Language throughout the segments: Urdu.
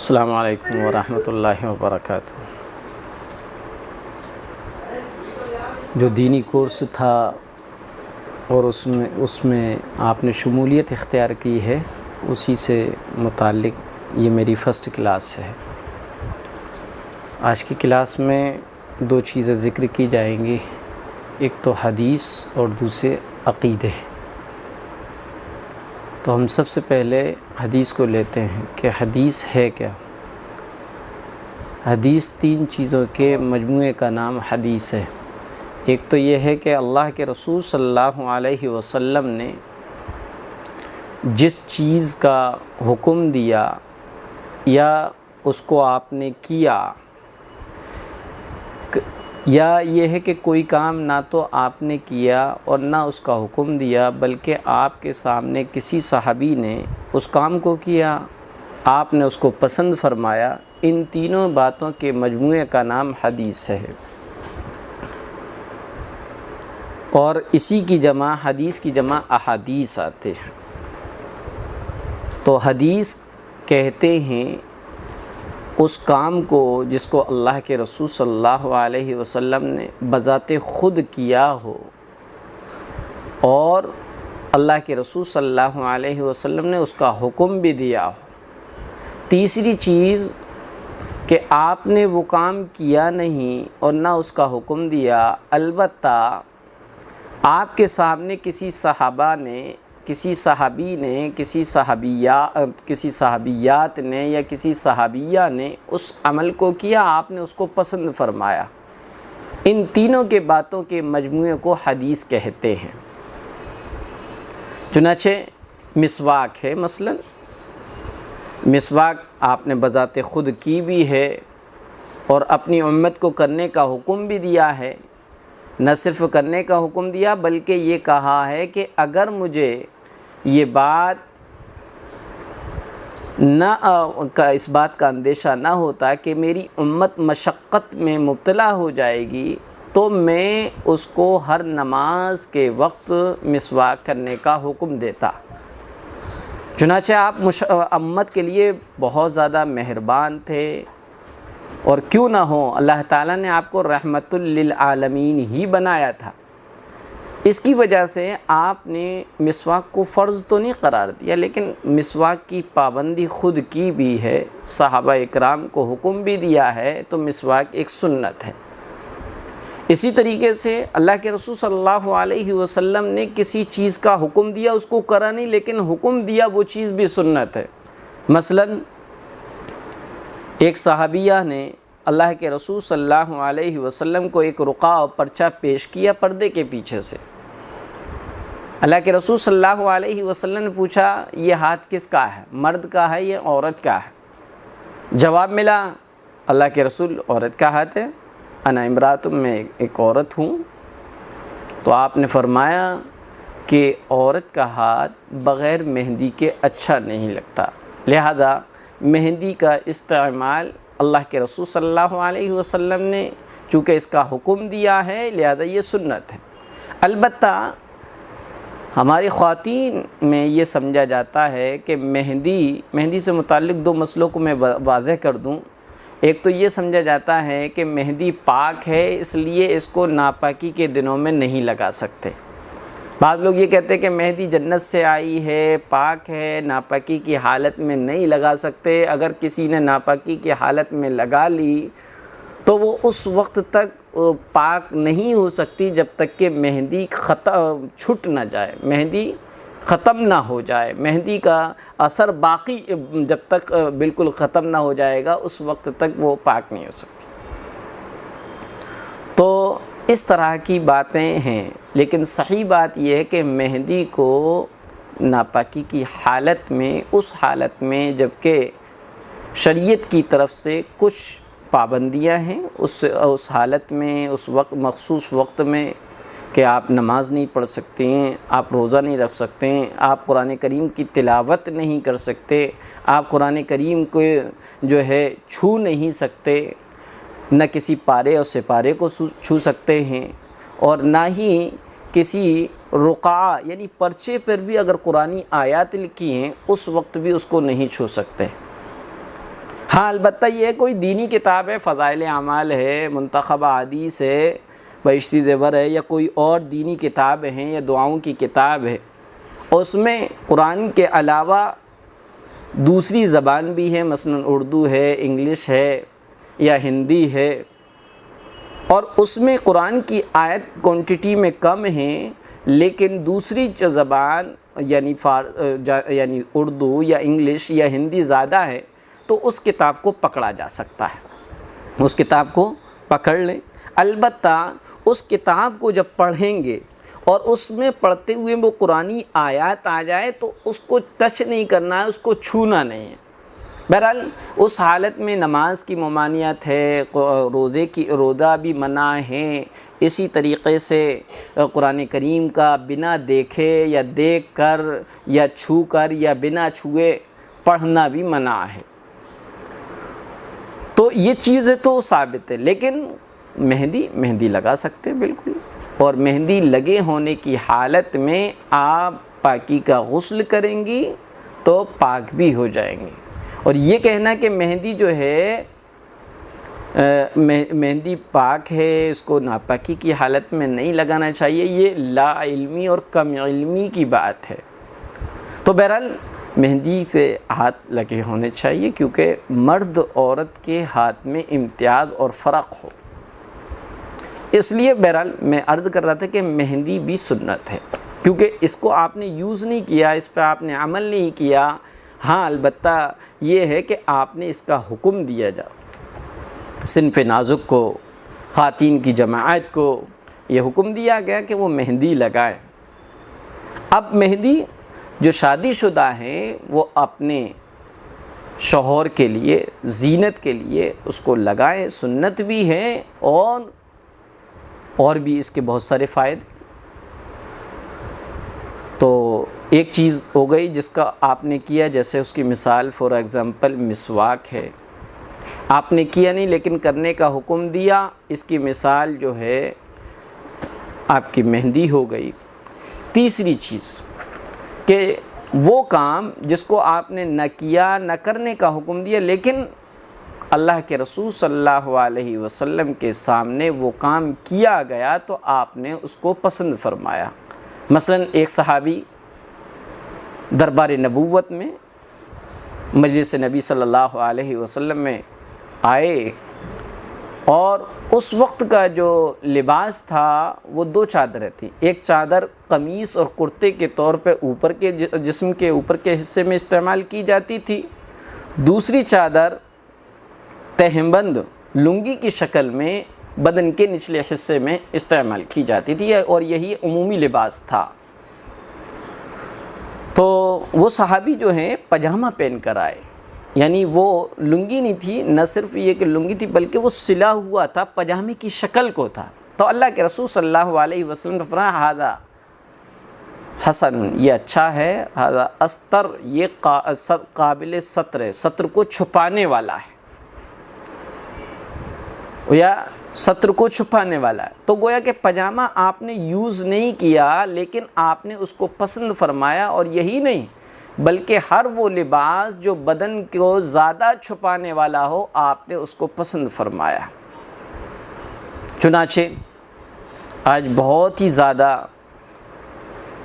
السلام علیکم ورحمۃ اللہ وبرکاتہ۔ جو دینی کورس تھا اور اس میں آپ نے شمولیت اختیار کی ہے، اسی سے متعلق یہ میری فرسٹ کلاس ہے۔ آج کی کلاس میں دو چیزیں ذکر کی جائیں گی، ایک تو حدیث اور دوسرے عقیدے۔ تو ہم سب سے پہلے حدیث کو لیتے ہیں کہ حدیث ہے کیا۔ حدیث تین چیزوں کے مجموعے کا نام حدیث ہے۔ ایک تو یہ ہے کہ اللہ کے رسول صلی اللہ علیہ وسلم نے جس چیز کا حکم دیا یا اس کو آپ نے کیا، یا یہ ہے کہ کوئی کام نہ تو آپ نے کیا اور نہ اس کا حکم دیا، بلکہ آپ کے سامنے کسی صحابی نے اس کام کو کیا، آپ نے اس کو پسند فرمایا، ان تینوں باتوں کے مجموعے کا نام حدیث ہے۔ اور اسی کی جمع، حدیث کی جمع احادیث آتے ہیں۔ تو حدیث کہتے ہیں اس کام کو جس کو اللہ کے رسول صلی اللہ علیہ وسلم نے بذات خود کیا ہو اور اللہ کے رسول صلی اللہ علیہ وسلم نے اس کا حکم بھی دیا ہو۔ تیسری چیز کہ آپ نے وہ کام کیا نہیں اور نہ اس کا حکم دیا، البتہ آپ کے سامنے کسی صحابہ نے، کسی صحابی نے، کسی صحابیات نے یا کسی صحابیہ نے اس عمل کو کیا، آپ نے اس کو پسند فرمایا۔ ان تینوں کے باتوں کے مجموعے کو حدیث کہتے ہیں۔ چنانچہ مسواک ہے، مثلا مسواک آپ نے بذات خود کی بھی ہے اور اپنی امت کو کرنے کا حکم بھی دیا ہے۔ نہ صرف کرنے کا حکم دیا بلکہ یہ کہا ہے کہ اگر مجھے یہ بات اس بات کا اندیشہ نہ ہوتا کہ میری امت مشقت میں مبتلا ہو جائے گی تو میں اس کو ہر نماز کے وقت مسواک کرنے کا حکم دیتا۔ چنانچہ آپ امت کے لیے بہت زیادہ مہربان تھے، اور کیوں نہ ہو، اللہ تعالیٰ نے آپ کو رحمت للعالمین ہی بنایا تھا۔ اس کی وجہ سے آپ نے مسواک کو فرض تو نہیں قرار دیا، لیکن مسواک کی پابندی خود کی بھی ہے، صحابہ اکرام کو حکم بھی دیا ہے، تو مسواک ایک سنت ہے۔ اسی طریقے سے اللہ کے رسول صلی اللہ علیہ وسلم نے کسی چیز کا حکم دیا، اس کو کرا نہیں، لیکن حکم دیا وہ چیز بھی سنت ہے۔ مثلا ایک صحابیہ نے اللہ کے رسول صلی اللہ علیہ وسلم کو ایک رقعہ اور پرچہ پیش کیا پردے کے پیچھے سے۔ اللہ کے رسول صلی اللہ علیہ وسلم نے پوچھا، یہ ہاتھ کس کا ہے، مرد کا ہے یا عورت کا ہے؟ جواب ملا، اللہ کے رسول عورت کا ہاتھ ہے، انا امراتم، میں ایک عورت ہوں۔ تو آپ نے فرمایا کہ عورت کا ہاتھ بغیر مہندی کے اچھا نہیں لگتا، لہذا مہندی کا استعمال اللہ کے رسول صلی اللہ علیہ وسلم نے چونکہ اس کا حکم دیا ہے، لہذا یہ سنت ہے۔ البتہ ہماری خواتین میں یہ سمجھا جاتا ہے کہ مہندی سے متعلق دو مسئلوں کو میں واضح کر دوں۔ ایک تو یہ سمجھا جاتا ہے کہ مہندی پاک ہے، اس لیے اس کو ناپاکی کے دنوں میں نہیں لگا سکتے۔ بعض لوگ یہ کہتے ہیں کہ مہندی جنت سے آئی ہے، پاک ہے، ناپاکی کی حالت میں نہیں لگا سکتے۔ اگر کسی نے ناپاکی کی حالت میں لگا لی تو وہ اس وقت تک پاک نہیں ہو سکتی جب تک کہ مہندی چھٹ نہ جائے، مہندی ختم نہ ہو جائے، مہندی کا اثر باقی جب تک بالکل ختم نہ ہو جائے گا اس وقت تک وہ پاک نہیں ہو سکتی۔ تو اس طرح کی باتیں ہیں، لیکن صحیح بات یہ ہے کہ مہندی کو ناپاکی کی حالت میں، اس حالت میں جبکہ شریعت کی طرف سے کچھ پابندیاں ہیں، اس حالت میں، اس وقت، مخصوص وقت میں کہ آپ نماز نہیں پڑھ سکتے ہیں، آپ روزہ نہیں رکھ سکتے ہیں، آپ قرآن کریم کی تلاوت نہیں کر سکتے، آپ قرآن کریم کو جو ہے چھو نہیں سکتے، نہ کسی پارے اور سپارے کو چھو سکتے ہیں، اور نہ ہی کسی رقعہ یعنی پرچے پر بھی اگر قرآنی آیات لکھی ہیں اس وقت بھی اس کو نہیں چھو سکتے۔ ہاں البتہ یہ کوئی دینی کتاب ہے، فضائل اعمال ہے، منتخب حدیث ہے، بہشتی زیور ہے، یا کوئی اور دینی کتاب ہیں یا دعاؤں کی کتاب ہے، اس میں قرآن کے علاوہ دوسری زبان بھی ہے، مثلا اردو ہے، انگلش ہے یا ہندی ہے، اور اس میں قرآن کی آیت کوانٹٹی میں کم ہیں، لیکن دوسری جو زبان یعنی اردو یا انگلش یا ہندی زیادہ ہے، تو اس کتاب کو پکڑا جا سکتا ہے، اس کتاب کو پکڑ لیں۔ البتہ اس کتاب کو جب پڑھیں گے اور اس میں پڑھتے ہوئے وہ قرآنی آیات آ جائے تو اس کو ٹچ نہیں کرنا ہے، اس کو چھونا نہیں ہے۔ بہرحال اس حالت میں نماز کی ممانعت ہے، روزہ بھی منع ہے، اسی طریقے سے قرآن کریم کا بنا دیکھے یا دیکھ کر یا چھو کر یا بنا چھوئے پڑھنا بھی منع ہے۔ تو یہ چیزیں تو ثابت ہے، لیکن مہندی لگا سکتے ہیں بالکل، اور مہندی لگے ہونے کی حالت میں آپ پاکی کا غسل کریں گی تو پاک بھی ہو جائیں گے۔ اور یہ کہنا کہ مہندی جو ہے مہندی پاک ہے، اس کو ناپاکی کی حالت میں نہیں لگانا چاہیے، یہ لا علمی اور کم علمی کی بات ہے۔ تو بہرحال مہندی سے ہاتھ لگے ہونے چاہیے، کیونکہ مرد عورت کے ہاتھ میں امتیاز اور فرق ہو، اس لیے بہرحال میں عرض کر رہا تھا کہ مہندی بھی سنت ہے، کیونکہ اس کو آپ نے یوز نہیں کیا، اس پہ آپ نے عمل نہیں کیا۔ ہاں البتہ یہ ہے کہ آپ نے اس کا حکم دیا جا صنف نازک کو، خواتین کی جماعت کو یہ حکم دیا گیا کہ وہ مہندی لگائیں۔ اب مہندی جو شادی شدہ ہیں وہ اپنے شوہر کے لیے، زینت کے لیے اس کو لگائیں، سنت بھی ہے اور بھی اس کے بہت سارے فائدے۔ تو ایک چیز ہو گئی جس کا آپ نے کیا، جیسے اس کی مثال فار ایگزامپل مسواک ہے، آپ نے کیا نہیں لیکن کرنے کا حکم دیا، اس کی مثال جو ہے آپ کی مہندی ہو گئی۔ تیسری چیز کہ وہ کام جس کو آپ نے نہ کیا، نہ کرنے کا حکم دیا، لیکن اللہ کے رسول صلی اللہ علیہ وسلم کے سامنے وہ کام کیا گیا تو آپ نے اس کو پسند فرمایا۔ مثلا ایک صحابی دربار نبوت میں مجلس نبی صلی اللہ علیہ وسلم میں آئے، اور اس وقت کا جو لباس تھا وہ دو چادریں تھیں، ایک چادر قمیص اور کرتے کے طور پہ اوپر کے جسم کے اوپر کے حصے میں استعمال کی جاتی تھی، دوسری چادر تہبند لنگی کی شکل میں بدن کے نچلے حصے میں استعمال کی جاتی تھی، اور یہی عمومی لباس تھا۔ تو وہ صحابی جو ہیں پاجامہ پہن کر آئے، یعنی وہ لنگی نہیں تھی، نہ صرف یہ کہ لنگی تھی بلکہ وہ سلا ہوا تھا، پاجامے کی شکل کو تھا۔ تو اللہ کے رسول صلی اللہ علیہ وسلم نے فرمایا ھذا حسن، یہ اچھا ہے، ھذا استر، یہ قابل ستر ہے، ستر کو چھپانے والا ہے، یا ستر کو چھپانے والا ہے۔ تو گویا کہ پاجامہ آپ نے یوز نہیں کیا لیکن آپ نے اس کو پسند فرمایا، اور یہی نہیں بلکہ ہر وہ لباس جو بدن کو زیادہ چھپانے والا ہو آپ نے اس کو پسند فرمایا۔ چنانچہ آج بہت ہی زیادہ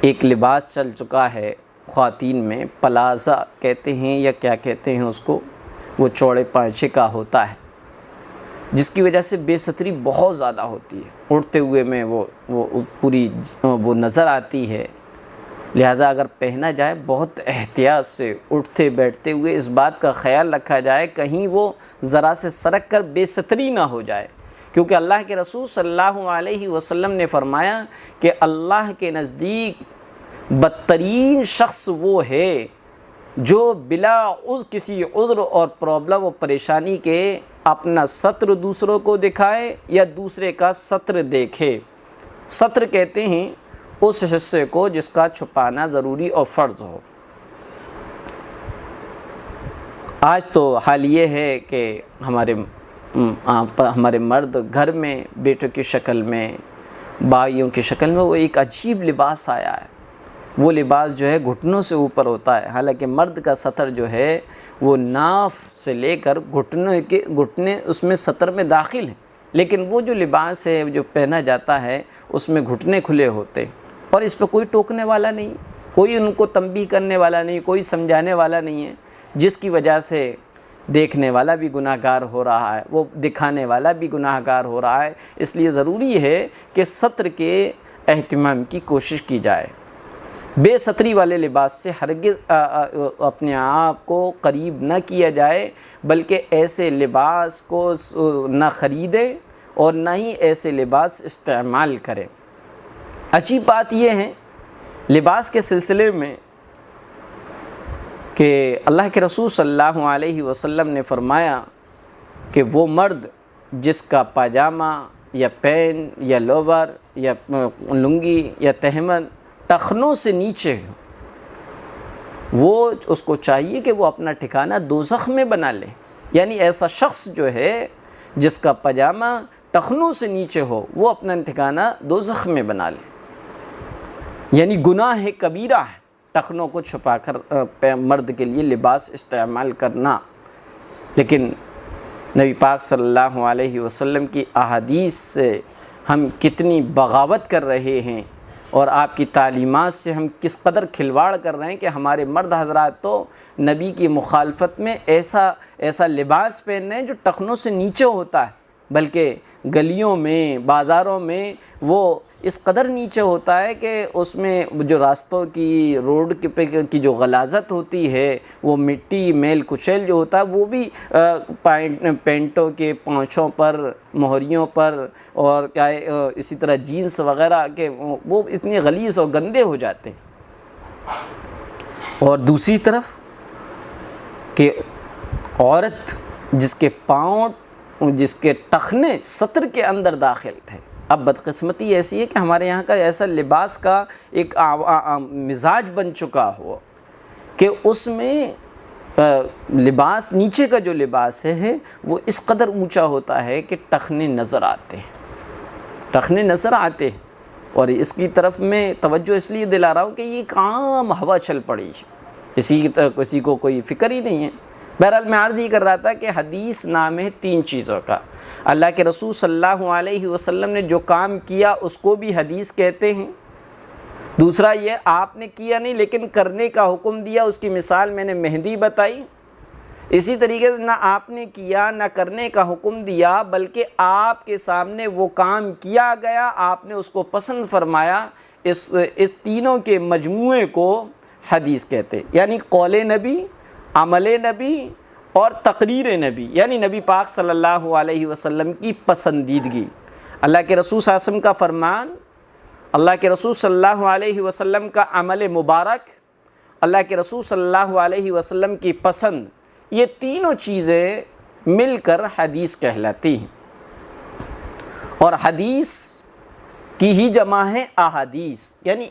ایک لباس چل چکا ہے خواتین میں، پلازا کہتے ہیں یا کیا کہتے ہیں اس کو، وہ چوڑے پائچے کا ہوتا ہے، جس کی وجہ سے بے ستری بہت زیادہ ہوتی ہے، اڑتے ہوئے میں وہ پوری وہ نظر آتی ہے۔ لہٰذا اگر پہنا جائے بہت احتیاط سے، اٹھتے بیٹھتے ہوئے اس بات کا خیال رکھا جائے کہیں وہ ذرا سے سرک کر بے ستری نہ ہو جائے، کیونکہ اللہ کے رسول صلی اللہ علیہ وسلم نے فرمایا کہ اللہ کے نزدیک بدترین شخص وہ ہے جو بلا کسی عذر اور پرابلم و پریشانی کے اپنا ستر دوسروں کو دکھائے یا دوسرے کا ستر دیکھے۔ ستر کہتے ہیں اس حصے کو جس کا چھپانا ضروری اور فرض ہو۔ آج تو حال یہ ہے کہ ہمارے مرد گھر میں بیٹوں کی شکل میں، بھائیوں کی شکل میں وہ ایک عجیب لباس آیا ہے، وہ لباس جو ہے گھٹنوں سے اوپر ہوتا ہے، حالانکہ مرد کا سطر جو ہے وہ ناف سے لے کر گھٹنے اس میں سطر میں داخل ہیں، لیکن وہ جو لباس ہے جو پہنا جاتا ہے اس میں گھٹنے کھلے ہوتے ہیں، اور اس پہ کوئی ٹوکنے والا نہیں، کوئی ان کو تنبیہ کرنے والا نہیں، کوئی سمجھانے والا نہیں ہے، جس کی وجہ سے دیکھنے والا بھی گناہ گار ہو رہا ہے، وہ دکھانے والا بھی گناہ گار ہو رہا ہے۔ اس لیے ضروری ہے کہ ستر کے اہتمام کی کوشش کی جائے۔ بے ستری والے لباس سے ہرگز اپنے آپ کو قریب نہ کیا جائے، بلکہ ایسے لباس کو نہ خریدے اور نہ ہی ایسے لباس استعمال کرے۔ اچھی بات یہ ہے لباس کے سلسلے میں کہ اللہ کے رسول صلی اللہ علیہ وسلم نے فرمایا کہ وہ مرد جس کا پاجامہ یا پین یا لوور یا لنگی یا تہمد ٹخنوں سے نیچے ہو، وہ اس کو چاہیے کہ وہ اپنا ٹھکانہ دوزخ میں بنا لے۔ یعنی ایسا شخص جو ہے جس کا پاجامہ ٹخنوں سے نیچے ہو وہ اپنا ٹھکانہ دوزخ میں بنا لے، یعنی گناہ کبیرہ ہے ٹخنوں کو چھپا کر مرد کے لیے لباس استعمال کرنا۔ لیکن نبی پاک صلی اللہ علیہ وسلم کی احادیث سے ہم کتنی بغاوت کر رہے ہیں، اور آپ کی تعلیمات سے ہم کس قدر کھلواڑ کر رہے ہیں کہ ہمارے مرد حضرات تو نبی کی مخالفت میں ایسا لباس پہن رہے ہیں جو ٹخنوں سے نیچے ہوتا ہے، بلکہ گلیوں میں بازاروں میں وہ اس قدر نیچے ہوتا ہے کہ اس میں جو راستوں کی روڈ کی جو غلاظت ہوتی ہے، وہ مٹی میل کچیل جو ہوتا ہے وہ بھی پینٹوں کے پونچھوں پر، مہریوں پر، اور کیا اسی طرح جینس وغیرہ کے وہ اتنے غلیظ اور گندے ہو جاتے ہیں۔ اور دوسری طرف کہ عورت جس کے پاؤں، جس کے ٹخنے سطر کے اندر داخل تھے، اب بدقسمتی ایسی ہے کہ ہمارے یہاں کا ایسا لباس کا ایک مزاج بن چکا ہو کہ اس میں لباس نیچے کا جو لباس ہے وہ اس قدر اونچا ہوتا ہے کہ ٹخنے نظر آتے ہیں۔ اور اس کی طرف میں توجہ اس لیے دلا رہا ہوں کہ یہ عام ہوا چل پڑی ہے، کسی کو کوئی فکر ہی نہیں ہے۔ بہرحال میں عرض یہ کر رہا تھا کہ حدیث نام ہے تین چیزوں کا۔ اللہ کے رسول صلی اللہ علیہ وسلم نے جو کام کیا اس کو بھی حدیث کہتے ہیں۔ دوسرا یہ آپ نے کیا نہیں لیکن کرنے کا حکم دیا، اس کی مثال میں نے مہندی بتائی۔ اسی طریقے سے نہ آپ نے کیا نہ کرنے کا حکم دیا، بلکہ آپ کے سامنے وہ کام کیا گیا، آپ نے اس کو پسند فرمایا۔ اس تینوں کے مجموعے کو حدیث کہتے، یعنی قول نبی، عمل نبی اور تقریر نبی، یعنی نبی پاک صلی اللہ علیہ وسلم کی پسندیدگی۔ اللہ کے رسول صلی اللہ علیہ وسلم کا فرمان، اللہ کے رسول صلی اللہ علیہ وسلم کا عمل مبارک، اللہ کے رسول صلی اللہ علیہ وسلم کی پسند، یہ تینوں چیزیں مل کر حدیث کہلاتی ہیں۔ اور حدیث کی ہی جمع ہے احادیث، یعنی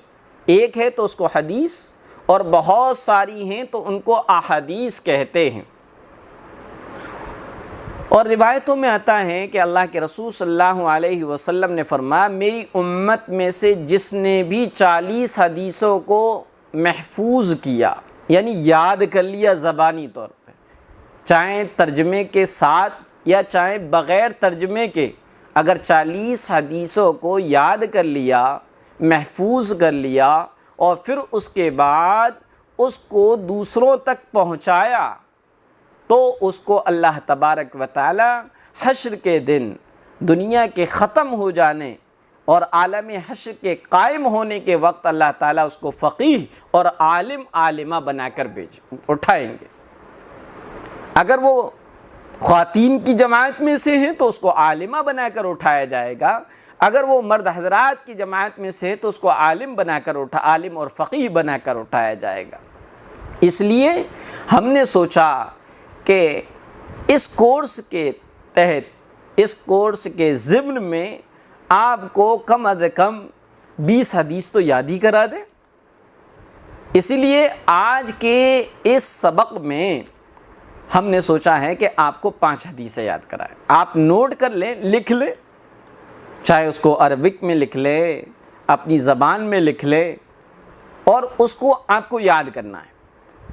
ایک ہے تو اس کو حدیث، اور بہت ساری ہیں تو ان کو احادیث کہتے ہیں۔ اور روایتوں میں آتا ہے کہ اللہ کے رسول صلی اللہ علیہ وسلم نے فرمایا، میری امت میں سے جس نے بھی 40 حدیثوں کو محفوظ کیا، یعنی یاد کر لیا زبانی طور پہ، چاہے ترجمے کے ساتھ یا چاہے بغیر ترجمے کے، اگر 40 حدیثوں کو یاد کر لیا، محفوظ کر لیا، اور پھر اس کے بعد اس کو دوسروں تک پہنچایا، تو اس کو اللہ تبارک و تعالی حشر کے دن دنیا کے ختم ہو جانے اور عالم حشر کے قائم ہونے کے وقت اللہ تعالیٰ اس کو فقیہ اور عالم عالمہ بنا کر اٹھائیں گے۔ اگر وہ خواتین کی جماعت میں سے ہیں تو اس کو عالمہ بنا کر اٹھایا جائے گا، اگر وہ مرد حضرات کی جماعت میں سے ہے تو اس کو عالم بنا کر عالم اور فقیہ بنا کر اٹھایا جائے گا۔ اس لیے ہم نے سوچا کہ اس کورس کے تحت، اس کورس کے ضمن میں آپ کو کم از کم 20 حدیث تو یاد ہی کرا دیں۔ اسی لیے آج کے اس سبق میں ہم نے سوچا ہے کہ آپ کو 5 حدیثیں یاد کرائیں۔ آپ نوٹ کر لیں، لکھ لیں، چاہے اس کو عربک میں لکھ لے، اپنی زبان میں لکھ لے، اور اس کو آپ کو یاد کرنا ہے،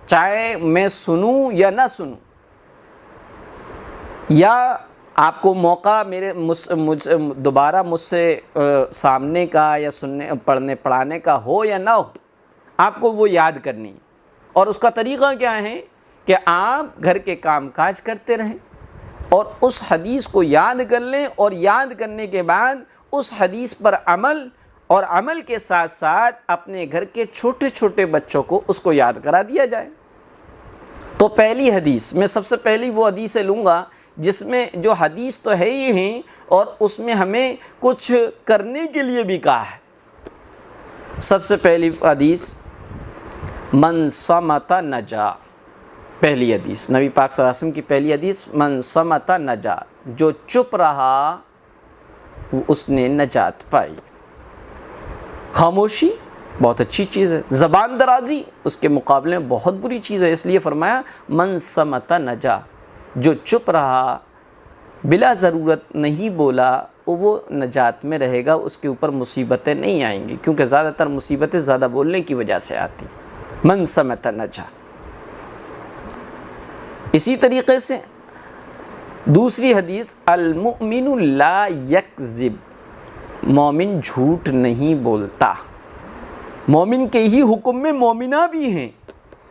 چاہے میں سنوں یا نہ سنوں، یا آپ کو موقع دوبارہ مجھ سے سامنے کا یا پڑھانے کا ہو یا نہ ہو، آپ کو وہ یاد کرنی ہے۔ اور اس کا طریقہ کیا ہے کہ آپ گھر کے کام کاج کرتے رہیں اور اس حدیث کو یاد کر لیں، اور یاد کرنے کے بعد اس حدیث پر عمل، اور عمل کے ساتھ ساتھ اپنے گھر کے چھوٹے چھوٹے بچوں کو اس کو یاد کرا دیا جائے۔ تو پہلی حدیث میں سب سے پہلی وہ حدیثیں لوں گا جس میں جو حدیث تو ہے ہی ہیں اور اس میں ہمیں کچھ کرنے کے لیے بھی کہا ہے۔ سب سے پہلی حدیث من صمت نجا، پہلی حدیث نبی پاک صلی اللہ علیہ وسلم کی پہلی حدیث، من صمت نجا، جو چپ رہا اس نے نجات پائی۔ خاموشی بہت اچھی چیز ہے، زبان درازی اس کے مقابلے میں بہت بری چیز ہے، اس لیے فرمایا من صمت نجا، جو چپ رہا، بلا ضرورت نہیں بولا، وہ نجات میں رہے گا، اس کے اوپر مصیبتیں نہیں آئیں گی، کیونکہ زیادہ تر مصیبتیں زیادہ بولنے کی وجہ سے آتی۔ من صمت نجا۔ اسی طریقے سے دوسری حدیث المؤمن لا یکذب، مومن جھوٹ نہیں بولتا۔ مومن کے ہی حکم میں مومنہ بھی ہیں،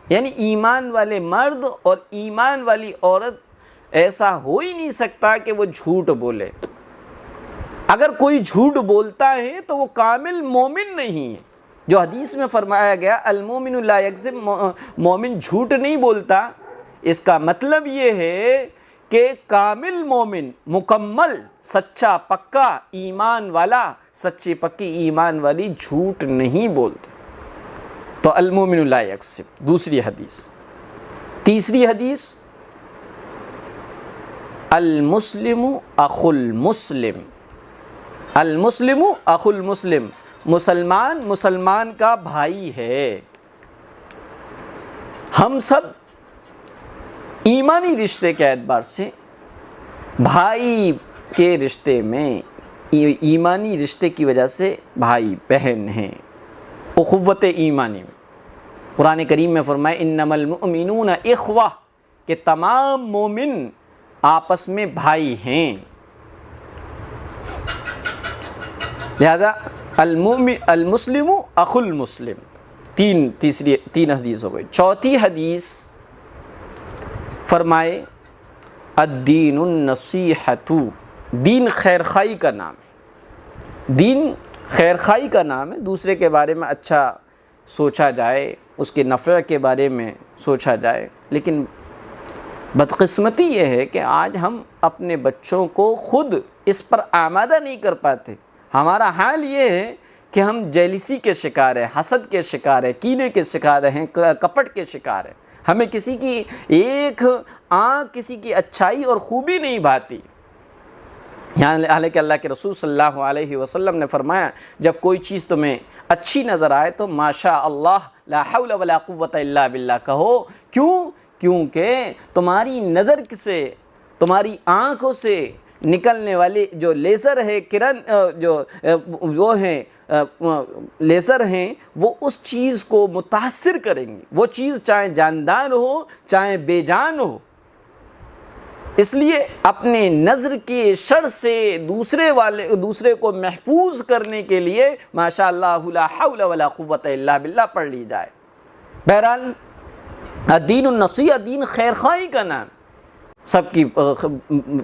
یعنی ایمان والے مرد اور ایمان والی عورت ایسا ہو ہی نہیں سکتا کہ وہ جھوٹ بولے۔ اگر کوئی جھوٹ بولتا ہے تو وہ کامل مومن نہیں ہے۔ جو حدیث میں فرمایا گیا المؤمن لا یکذب، مومن جھوٹ نہیں بولتا، اس کا مطلب یہ ہے کہ کامل مومن، مکمل سچا پکا ایمان والا، سچے پکی ایمان والی جھوٹ نہیں بولتے۔ تو المؤمن لا یکذب دوسری حدیث۔ تیسری حدیث المسلم اخو المسلم، المسلم اخو المسلم، مسلمان مسلمان کا بھائی ہے۔ ہم سب ایمانی رشتے کے اعتبار سے بھائی کے رشتے میں، ایمانی رشتے کی وجہ سے بھائی بہن ہیں، اخوت ایمانی میں۔ قرآن کریم میں فرمایا انما المؤمنون اخوہ، کہ تمام مومن آپس میں بھائی ہیں۔ لہذا المسلم اخو المسلم، تین حدیث ہو گئی۔ چوتھی حدیث فرمائے الدین النصیحۃ، دین خیر خواہی کا نام ہے، دین خیر خواہی کا نام ہے، دوسرے کے بارے میں اچھا سوچا جائے، اس کے نفع کے بارے میں سوچا جائے۔ لیکن بدقسمتی یہ ہے کہ آج ہم اپنے بچوں کو خود اس پر آمادہ نہیں کر پاتے۔ ہمارا حال یہ ہے کہ ہم جیلسی کے شکار ہیں، حسد کے شکار ہیں، کینے کے شکار ہیں، کپٹ کے شکار ہیں۔ ہمیں کسی کی ایک آنکھ، کسی کی اچھائی اور خوبی نہیں بھاتی۔ حالانکہ اللہ کے رسول صلی اللہ علیہ وسلم نے فرمایا جب کوئی چیز تمہیں اچھی نظر آئے تو ماشاء اللہ لا حول ولا قوت الا باللہ کہو۔ کیوں؟ کیونکہ تمہاری نظر سے، تمہاری آنکھوں سے نکلنے والے جو لیزر ہے، کرن جو وہ ہیں لیزر ہیں، وہ اس چیز کو متاثر کریں گے، وہ چیز چاہے جاندار ہو چاہے بے جان ہو۔ اس لیے اپنے نظر کے شر سے دوسرے کو محفوظ کرنے کے لیے ماشاء اللہ لا حول ولا قوت الا باللہ پڑھ لی جائے۔ بہرحال الدین النصیحہ، دین خیر خواہی کا نام، سب کی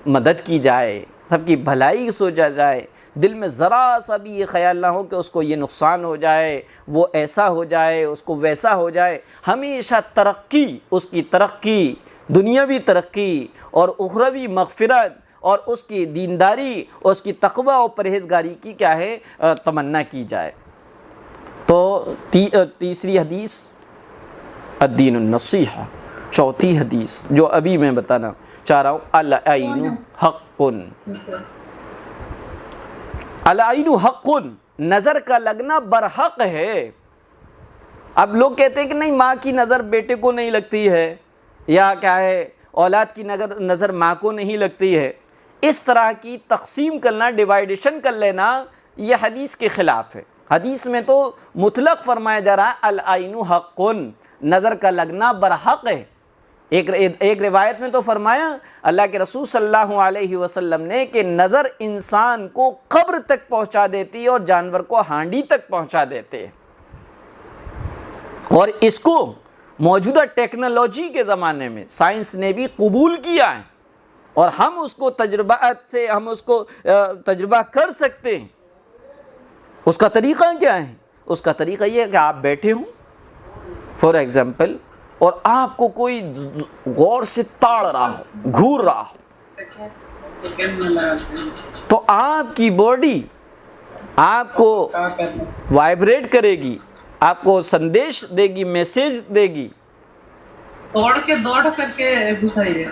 مدد کی جائے، سب کی بھلائی سوچا جائے، دل میں ذرا سا بھی یہ خیال نہ ہو کہ اس کو یہ نقصان ہو جائے، وہ ایسا ہو جائے، اس کو ویسا ہو جائے۔ ہمیشہ ترقی، اس کی ترقی، دنیاوی ترقی اور اخروی مغفرت اور اس کی دینداری اور اس کی تقوی اور پرہیزگاری کی کیا ہے تمنا کی جائے۔ تو تیسری حدیث الدین النصیحہ۔ چوتھی حدیث جو ابھی میں بتانا چاہ رہا ہوں العین حق، العین حق، نظر کا لگنا برحق ہے۔ اب لوگ کہتے ہیں کہ نہیں ماں کی نظر بیٹے کو نہیں لگتی ہے، یا کیا ہے اولاد کی نظر ماں کو نہیں لگتی ہے۔ اس طرح کی تقسیم کرنا، ڈیوائیڈیشن کر لینا، یہ حدیث کے خلاف ہے۔ حدیث میں تو مطلق فرمایا جا رہا ہے العین حق، نظر کا لگنا برحق ہے۔ ایک روایت میں تو فرمایا اللہ کے رسول صلی اللہ علیہ وسلم نے کہ نظر انسان کو قبر تک پہنچا دیتی ہے اور جانور کو ہانڈی تک پہنچا دیتے ہیں، اور اس کو موجودہ ٹیکنالوجی کے زمانے میں سائنس نے بھی قبول کیا ہے، اور ہم اس کو تجربات سے ہم اس کو تجربہ کر سکتے ہیں۔ اس کا طریقہ کیا ہے؟ اس کا طریقہ یہ ہے کہ آپ بیٹھے ہوں فار ایگزامپل، اور آپ کو کوئی غور سے تاڑ رہا ہو، گھور رہا ہو، تو آپ کی باڈی آپ کو وائبریٹ کرے گی، آپ کو سندیش دے گی، میسیج دے گی۔ دوڑ کر کے دکھائیے،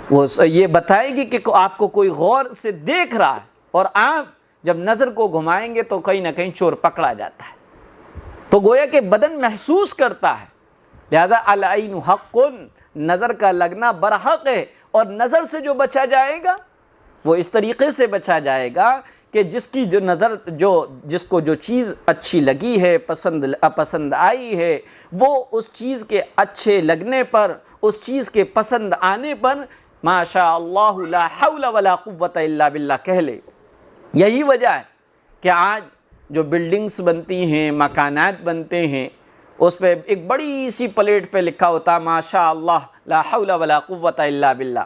وہ یہ بتائے گی کہ آپ کو کوئی غور سے دیکھ رہا ہے، اور آپ جب نظر کو گھمائیں گے تو کہیں نہ کہیں چور پکڑا جاتا ہے۔ تو گویا کہ بدن محسوس کرتا ہے، لہذا العین حق، نظر کا لگنا برحق ہے، اور نظر سے جو بچا جائے گا وہ اس طریقے سے بچا جائے گا کہ جس کی جو نظر جس کو جو چیز اچھی لگی ہے، پسند آئی ہے، وہ اس چیز کے اچھے لگنے پر، اس چیز کے پسند آنے پر ماشاء اللہ لا حول ولا قوت الا باللہ کہہ لے۔ یہی وجہ ہے کہ آج جو بلڈنگز بنتی ہیں، مکانات بنتے ہیں، اس پہ ایک بڑی سی پلیٹ پہ لکھا ہوتا ہے ماشاء اللہ لا حول ولا قوت الا باللہ۔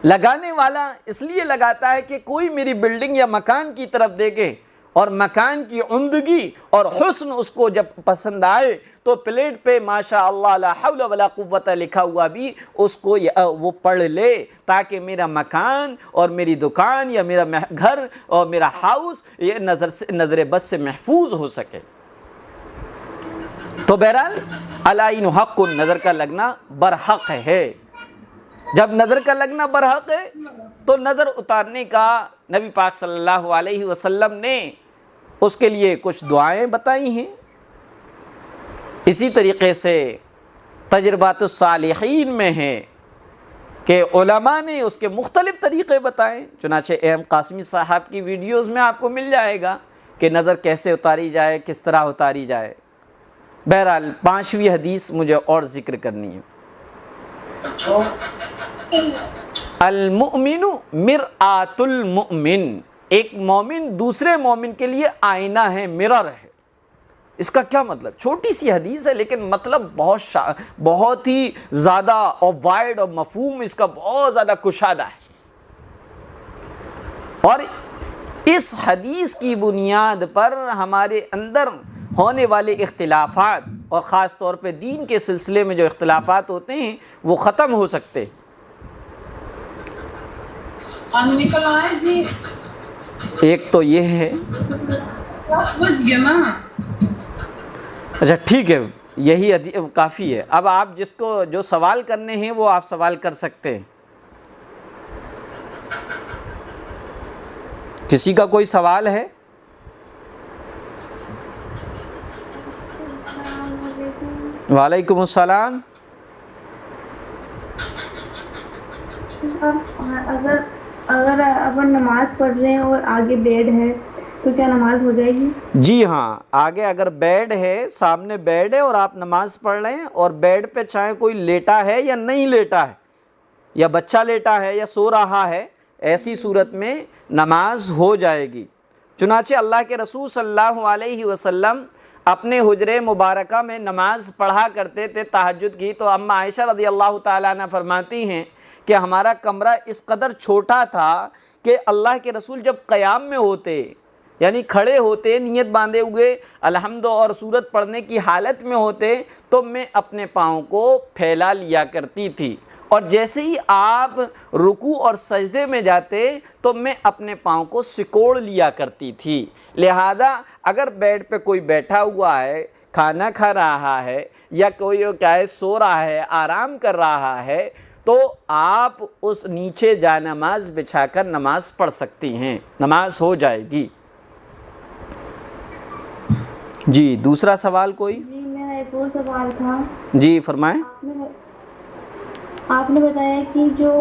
لگانے والا اس لیے لگاتا ہے کہ کوئی میری بلڈنگ یا مکان کی طرف دیکھے، اور مکان کی عمدگی اور حسن اس کو جب پسند آئے تو پلیٹ پہ ماشاء اللہ لا حول ولا قوت لکھا ہوا بھی اس کو وہ پڑھ لے، تاکہ میرا مکان اور میری دکان یا میرا گھر اور میرا ہاؤس یہ نظر بد سے محفوظ ہو سکے۔ تو بہرحال العین حق، نظر کا لگنا برحق ہے۔ جب نظر کا لگنا برحق ہے تو نظر اتارنے کا نبی پاک صلی اللہ علیہ وسلم نے اس کے لیے کچھ دعائیں بتائی ہیں۔ اسی طریقے سے تجربات الصالحین میں ہے کہ علماء نے اس کے مختلف طریقے بتائے، چنانچہ ایم قاسمی صاحب کی ویڈیوز میں آپ کو مل جائے گا کہ نظر کیسے اتاری جائے، کس طرح اتاری جائے۔ بہرحال 5ویں حدیث مجھے اور ذکر کرنی ہے۔ المؤمن مرآت المؤمن، ایک مومن دوسرے مومن کے لیے آئینہ ہے، مرر ہے۔ اس کا کیا مطلب؟ چھوٹی سی حدیث ہے لیکن مطلب بہت ہی زیادہ اور وائڈ، اور مفہوم اس کا بہت زیادہ کشادہ ہے۔ اور اس حدیث کی بنیاد پر ہمارے اندر ہونے والے اختلافات، اور خاص طور پہ دین کے سلسلے میں جو اختلافات ہوتے ہیں وہ ختم ہو سکتے۔ نکل آئے جی، ایک تو یہ ہے، بچ گیا نا۔ اچھا ٹھیک ہے، یہی کافی ہے۔ اب آپ جس کو جو سوال کرنے ہیں وہ آپ سوال کر سکتے ہیں۔ کسی کا کوئی سوال ہے؟ وعلیکم السلام۔ اگر اپن نماز پڑھ رہے ہیں اور آگے بیڈ ہے تو کیا نماز ہو جائے گی؟ جی ہاں، آگے اگر بیڈ ہے، سامنے بیڈ ہے اور آپ نماز پڑھ رہے ہیں، اور بیڈ پہ چاہے کوئی لیٹا ہے یا نہیں لیٹا ہے، یا بچہ لیٹا ہے یا سو رہا ہے، ایسی صورت میں نماز ہو جائے گی۔ چنانچہ اللہ کے رسول صلی اللہ علیہ وسلم اپنے حجرے مبارکہ میں نماز پڑھا کرتے تھے تہجد کی، تو اما عائشہ رضی اللہ تعالیٰ عنہ فرماتی ہیں کہ ہمارا کمرہ اس قدر چھوٹا تھا کہ اللہ کے رسول جب قیام میں ہوتے، یعنی کھڑے ہوتے، نیت باندھے ہوئے الحمد اور سورت پڑھنے کی حالت میں ہوتے، تو میں اپنے پاؤں کو پھیلا لیا کرتی تھی، اور جیسے ہی آپ رکوع اور سجدے میں جاتے تو میں اپنے پاؤں کو سکوڑ لیا کرتی تھی۔ لہذا اگر بیڈ پہ کوئی بیٹھا ہوا ہے، کھانا کھا رہا ہے، یا کوئی کیا ہے سو رہا ہے، آرام کر رہا ہے، تو آپ اس نیچے جا نماز بچھا کر نماز پڑھ سکتی ہیں، نماز ہو جائے گی۔ جی دوسرا سوال کوئی؟ جی میرا ایک اور سوال تھا۔ جی فرمائیں۔ آپ نے بتایا کہ جو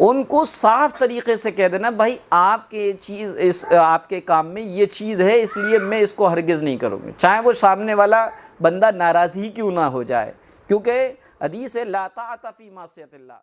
ان کو صاف طریقے سے کہہ دینا بھائی آپ کے کام میں یہ چیز ہے، اس لیے میں اس کو ہرگز نہیں کروں گی، چاہے وہ سامنے والا بندہ ناراض ہی کیوں نہ ہو جائے، کیونکہ حدیث ہے لا طاعۃ فی معصیۃ اللہ،